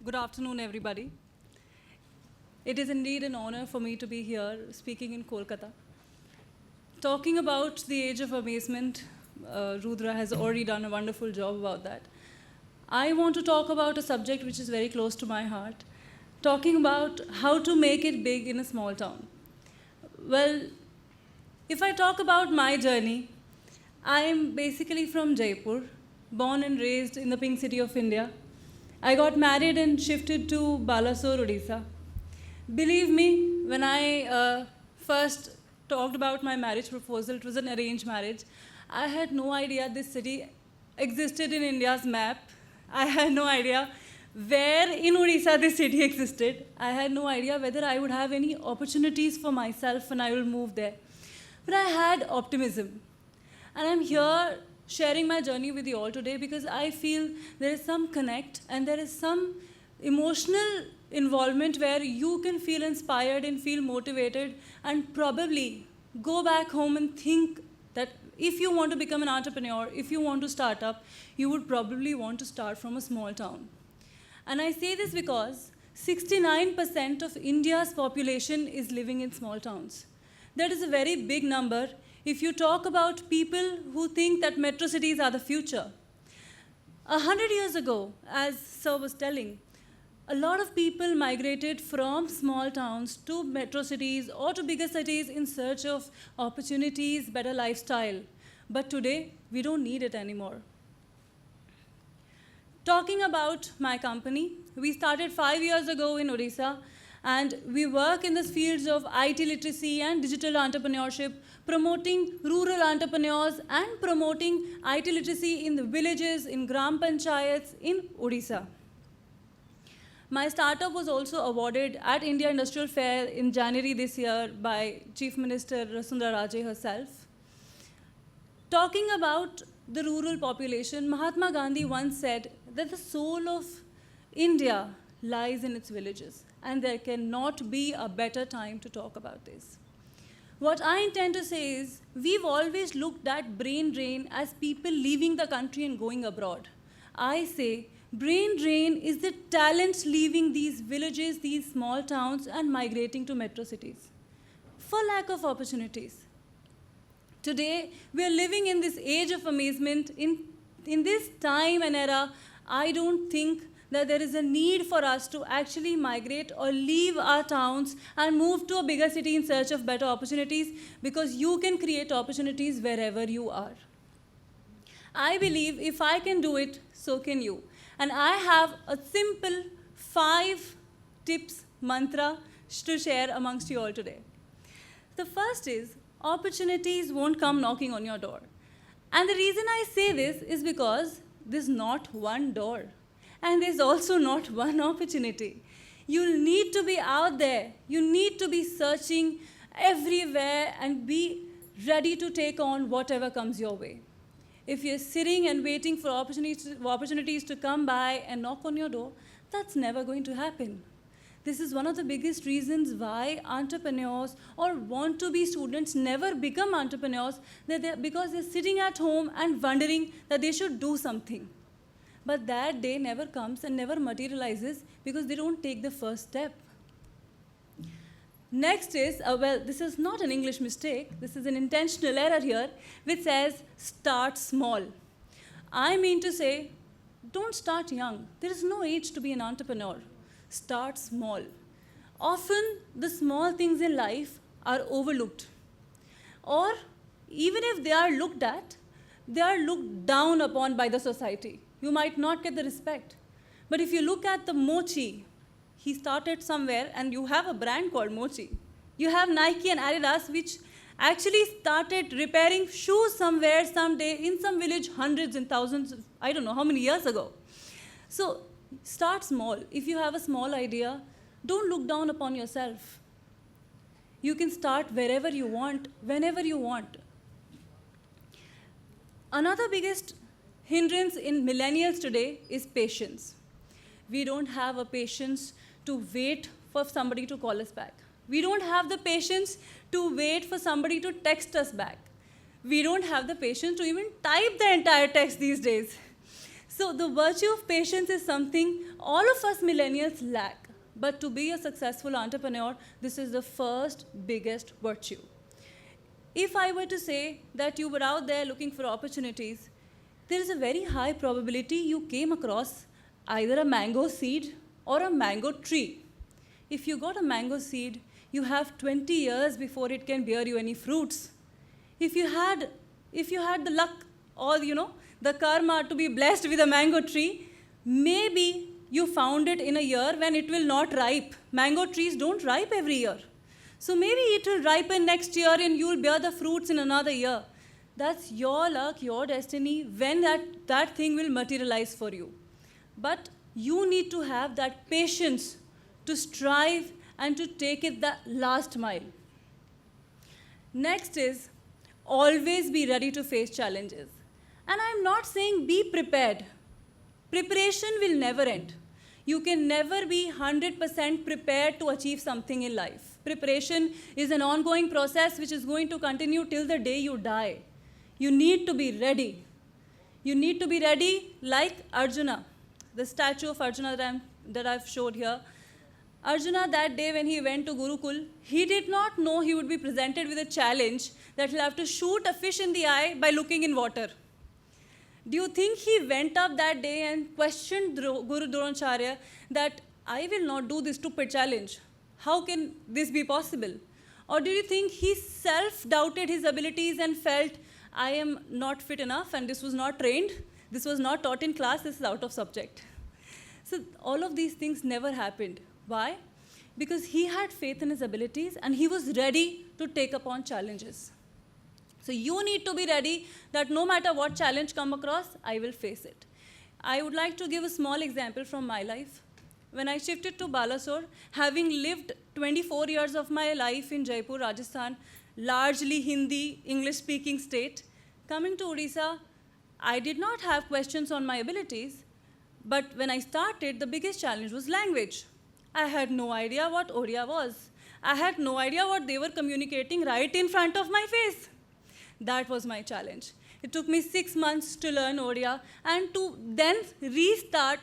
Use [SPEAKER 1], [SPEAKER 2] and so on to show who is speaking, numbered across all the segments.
[SPEAKER 1] Good afternoon, everybody. It is indeed an honor for me to be here speaking in Kolkata. Talking about the age of amazement, Rudra has already done a wonderful job about that. I want to talk about a subject which is very close to my heart, talking about how to make it big in a small town. Well, if I talk about my journey, I am basically from Jaipur, born and raised in the pink city of India. I got married and shifted to Balasore, Odisha. Believe me, when I first talked about my marriage proposal, it was an arranged marriage. I had no idea this city existed in India's map. I had no idea where in Odisha this city existed. I had no idea whether I would have any opportunities for myself when I will move there. But I had optimism. And I'm here sharing my journey with you all today because I feel there is some connect and there is some emotional involvement where you can feel inspired and feel motivated and probably go back home and think that if you want to become an entrepreneur, if you want to start up, you would probably want to start from a small town. And I say this because 69% of India's population is living in small towns. That is a very big number if you talk about people who think that metro cities are the future. 100 years ago, as Sir was telling, a lot of people migrated from small towns to metro cities or to bigger cities in search of opportunities, better lifestyle. But today, we don't need it anymore. Talking about my company, we started 5 years ago in Odisha, and we work in the fields of IT literacy and digital entrepreneurship, promoting rural entrepreneurs and promoting IT literacy in the villages, in Gram Panchayats in Odisha. My startup was also awarded at India Industrial Fair in January this year by Chief Minister Vasundhara Raje herself. Talking about the rural population, Mahatma Gandhi once said that the soul of India lies in its villages, and there cannot be a better time to talk about this. What I intend to say is, we've always looked at brain drain as people leaving the country and going abroad. I say, brain drain is the talents leaving these villages, these small towns, and migrating to metro cities for lack of opportunities. Today, we are living in this age of amazement. In this time and era, I don't think that there is a need for us to actually migrate or leave our towns and move to a bigger city in search of better opportunities, because you can create opportunities wherever you are. I believe if I can do it, so can you. And I have a simple 5 tips mantra to share amongst you all today. The first is, opportunities won't come knocking on your door. And the reason I say this is because there's not one door. And there's also not one opportunity. You need to be out there. You need to be searching everywhere and be ready to take on whatever comes your way. If you're sitting and waiting for opportunities to come by and knock on your door, that's never going to happen. This is one of the biggest reasons why entrepreneurs or want-to-be students never become entrepreneurs, because they're sitting at home and wondering that they should do something. But that day never comes and never materializes because they don't take the first step. Next is, this is not an English mistake, this is an intentional error here, which says, start small. I mean to say, don't start young. There is no age to be an entrepreneur. Start small. Often, the small things in life are overlooked. Or, even if they are looked at, they are looked down upon by the society. You might not get the respect. But if you look at the Mochi, he started somewhere, and you have a brand called Mochi. You have Nike and Adidas, which actually started repairing shoes somewhere, someday, in some village, hundreds and thousands, I don't know how many years ago. So start small. If you have a small idea, don't look down upon yourself. You can start wherever you want, whenever you want. Another biggest hindrance in millennials today is patience. We don't have a patience to wait for somebody to call us back. We don't have the patience to wait for somebody to text us back. We don't have the patience to even type the entire text these days. So the virtue of patience is something all of us millennials lack. But to be a successful entrepreneur, this is the first biggest virtue. If I were to say that you were out there looking for opportunities, there is a very high probability you came across either a mango seed or a mango tree. If you got a mango seed, you have 20 years before it can bear you any fruits. If you had the luck or the karma to be blessed with a mango tree, maybe you found it in a year when it will not ripe. Mango trees don't ripe every year. So maybe it will ripen next year and you'll bear the fruits in another year. That's your luck, your destiny, when that thing will materialize for you. But you need to have that patience to strive and to take it the last mile. Next is always be ready to face challenges. And I'm not saying be prepared. Preparation will never end. You can never be 100% prepared to achieve something in life. Preparation is an ongoing process which is going to continue till the day you die. You need to be ready. You need to be ready like Arjuna, the statue of Arjuna that I've showed here. Arjuna, that day when he went to Gurukul, he did not know he would be presented with a challenge that he'll have to shoot a fish in the eye by looking in water. Do you think he went up that day and questioned Guru Dronacharya that I will not do this stupid challenge? How can this be possible? Or do you think he self-doubted his abilities and felt, I am not fit enough and this was not trained, this was not taught in class, this is out of subject? So all of these things never happened. Why? Because he had faith in his abilities and he was ready to take upon challenges. So you need to be ready that no matter what challenge come across, I will face it. I would like to give a small example from my life. When I shifted to Balasore, having lived 24 years of my life in Jaipur, Rajasthan, largely Hindi, English-speaking state, coming to Odisha, I did not have questions on my abilities, but when I started, the biggest challenge was language. I had no idea what Odia was. I had no idea what they were communicating right in front of my face. That was my challenge. It took me 6 months to learn Odia and to then restart,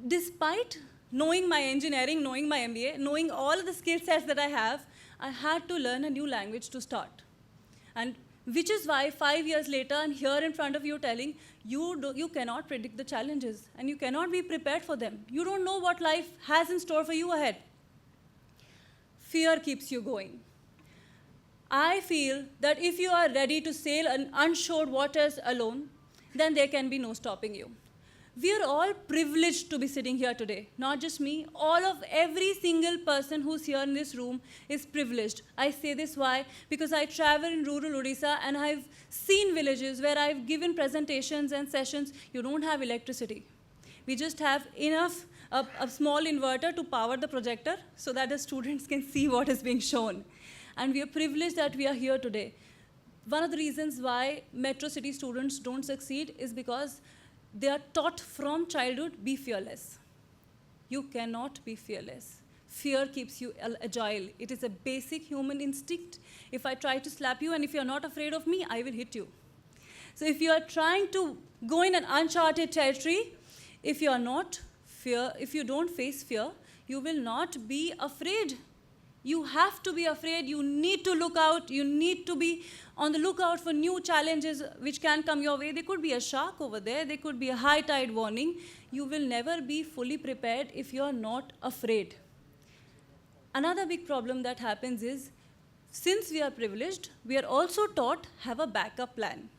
[SPEAKER 1] despite knowing my engineering, knowing my MBA, knowing all of the skill sets that I have, I had to learn a new language to start. And which is why 5 years later, I'm here in front of you telling you cannot predict the challenges and you cannot be prepared for them. You don't know what life has in store for you ahead. Fear keeps you going. I feel that if you are ready to sail on unshored waters alone, then there can be no stopping you. We are all privileged to be sitting here today. Not just me, every single person who's here in this room is privileged. I say this why? Because I travel in rural Odisha and I've seen villages where I've given presentations and sessions. You don't have electricity. We just have enough, a small inverter to power the projector so that the students can see what is being shown. And we are privileged that we are here today. One of the reasons why metro city students don't succeed is because they are taught from childhood, be fearless. You cannot be fearless. Fear keeps you agile. It is a basic human instinct. If I try to slap you and if you're not afraid of me, I will hit you. So if you are trying to go in an uncharted territory, if you don't face fear, you will not be afraid. You have to be afraid. You need to look out. You need to be on the lookout for new challenges which can come your way. There could be a shark over there. There could be a high tide warning. You will never be fully prepared if you are not afraid. Another big problem that happens is, since we are privileged, we are also taught have a backup plan.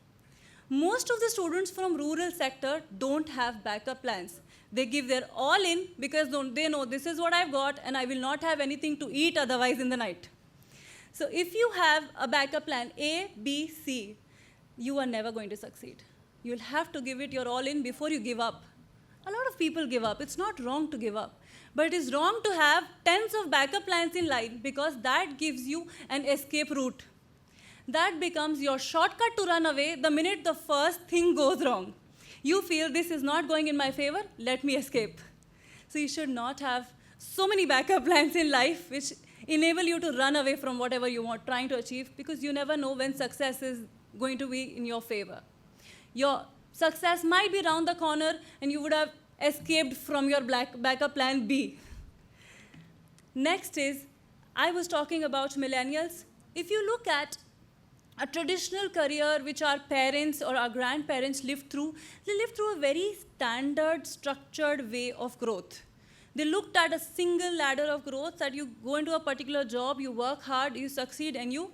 [SPEAKER 1] Most of the students from rural sector don't have backup plans. They give their all in because they know this is what I've got and I will not have anything to eat otherwise in the night. So if you have a backup plan A, B, C, you are never going to succeed. You'll have to give it your all in before you give up. A lot of people give up. It's not wrong to give up. But it is wrong to have tens of backup plans in line because that gives you an escape route. That becomes your shortcut to run away the minute the first thing goes wrong. You feel this is not going in my favor, let me escape. So you should not have so many backup plans in life which enable you to run away from whatever you are trying to achieve because you never know when success is going to be in your favor. Your success might be around the corner and you would have escaped from your backup plan B. Next is, I was talking about millennials. If you look at a traditional career which our parents or our grandparents lived through, they lived through a very standard, structured way of growth. They looked at a single ladder of growth that you go into a particular job, you work hard, you succeed, and you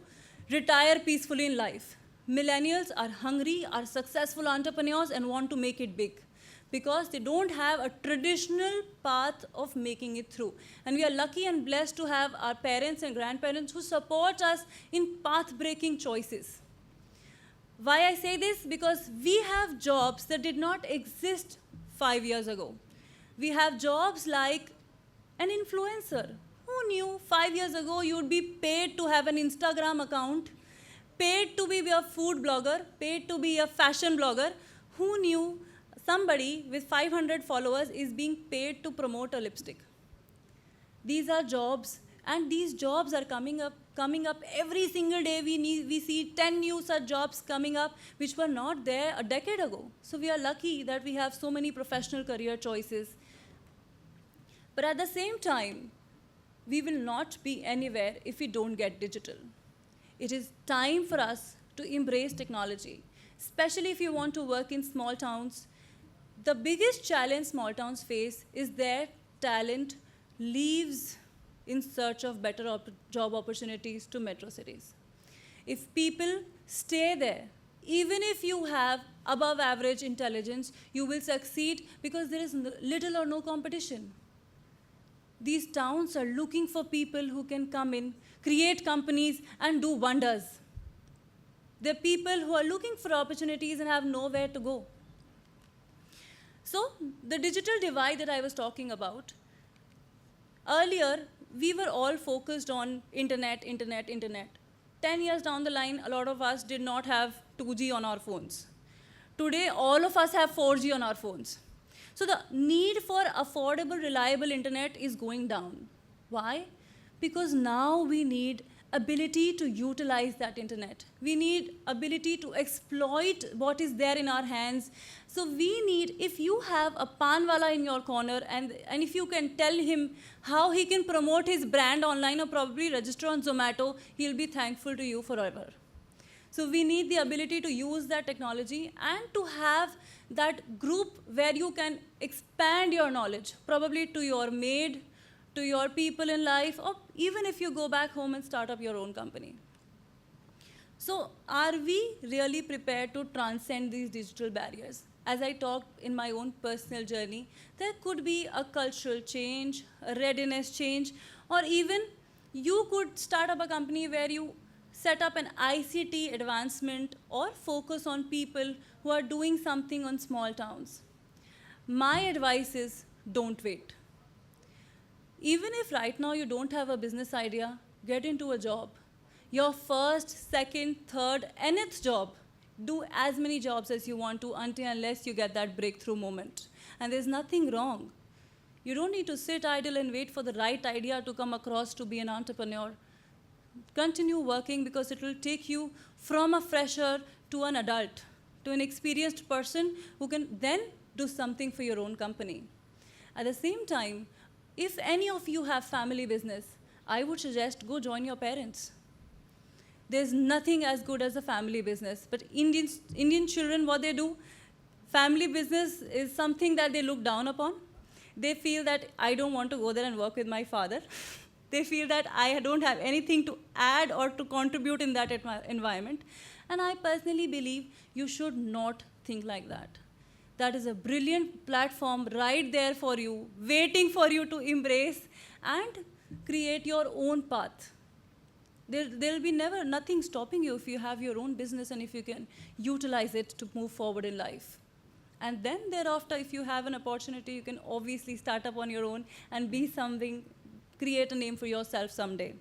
[SPEAKER 1] retire peacefully in life. Millennials are hungry, are successful entrepreneurs, and want to make it big because they don't have a traditional path of making it through. And we are lucky and blessed to have our parents and grandparents who support us in path-breaking choices. Why I say this? Because we have jobs that did not exist 5 years ago. We have jobs like an influencer. Who knew 5 years ago you would be paid to have an Instagram account, paid to be a food blogger, paid to be a fashion blogger? Who knew somebody with 500 followers is being paid to promote a lipstick? These are jobs, and these jobs are coming up every single day. We see 10 new such jobs coming up which were not there a decade ago. So we are lucky that we have so many professional career choices. But at the same time, we will not be anywhere if we don't get digital. It is time for us to embrace technology, especially if you want to work in small towns. The biggest challenge small towns face is their talent leaves in search of better job opportunities to metro cities. If people stay there, even if you have above average intelligence, you will succeed because there is little or no competition. These towns are looking for people who can come in, create companies, and do wonders. They're people who are looking for opportunities and have nowhere to go. So the digital divide that I was talking about, earlier, we were all focused on internet. 10 years down the line, a lot of us did not have 2G on our phones. Today, all of us have 4G on our phones. So the need for affordable, reliable internet is going down. Why? Because now we need ability to utilize that internet. We need ability to exploit what is there in our hands. So we need, if you have a panwala in your corner and if you can tell him how he can promote his brand online or probably register on Zomato, he'll be thankful to you forever. So we need the ability to use that technology and to have that group where you can expand your knowledge, probably to your maid, to your people in life, or even if you go back home and start up your own company. So are we really prepared to transcend these digital barriers? As I talked in my own personal journey, there could be a cultural change, a readiness change, or even you could start up a company where you set up an ICT advancement or focus on people who are doing something on small towns. My advice is don't wait. Even if right now you don't have a business idea, get into a job. Your first, second, third, nth job. Do as many jobs as you want to unless you get that breakthrough moment. And there's nothing wrong. You don't need to sit idle and wait for the right idea to come across to be an entrepreneur. Continue working because it will take you from a fresher to an adult, to an experienced person who can then do something for your own company. At the same time, if any of you have family business, I would suggest go join your parents. There's nothing as good as a family business. But Indian children, what they do, family business is something that they look down upon. They feel that I don't want to go there and work with my father. They feel that I don't have anything to add or to contribute in that environment. And I personally believe you should not think like that. That is a brilliant platform right there for you, waiting for you to embrace and create your own path. There'll be nothing stopping you if you have your own business and if you can utilize it to move forward in life. And then thereafter, if you have an opportunity, you can obviously start up on your own and be something, create a name for yourself someday.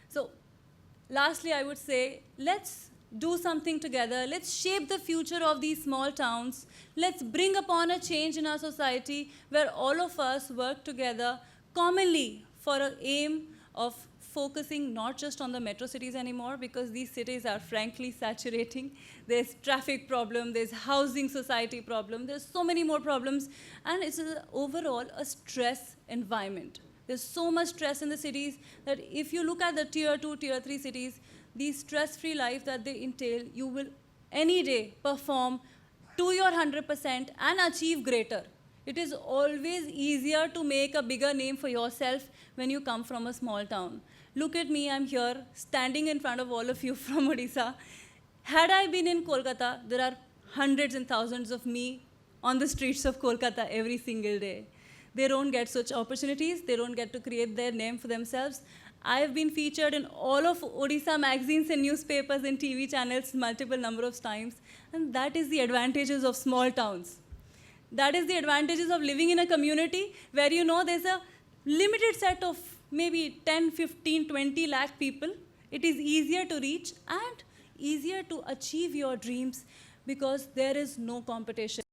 [SPEAKER 1] So lastly, I would say, let's do something together. Let's shape the future of these small towns. Let's bring upon a change in our society where all of us work together commonly for an aim of focusing not just on the metro cities anymore, because these cities are frankly saturating. There's traffic problem, there's housing society problem, there's so many more problems, and it's overall a stress environment. There's so much stress in the cities that if you look at the tier 2, tier 3 cities, the stress-free life that they entail, you will any day perform to your 100% and achieve greater. It is always easier to make a bigger name for yourself when you come from a small town. Look at me, I'm here, standing in front of all of you from Odisha. Had I been in Kolkata, there are hundreds and thousands of me on the streets of Kolkata every single day. They don't get such opportunities, they don't get to create their name for themselves. I have been featured in all of Odisha magazines and newspapers and TV channels multiple number of times, and that is the advantages of small towns. That is the advantages of living in a community where you know there's a limited set of maybe 10, 15, 20 lakh people. It is easier to reach and easier to achieve your dreams because there is no competition.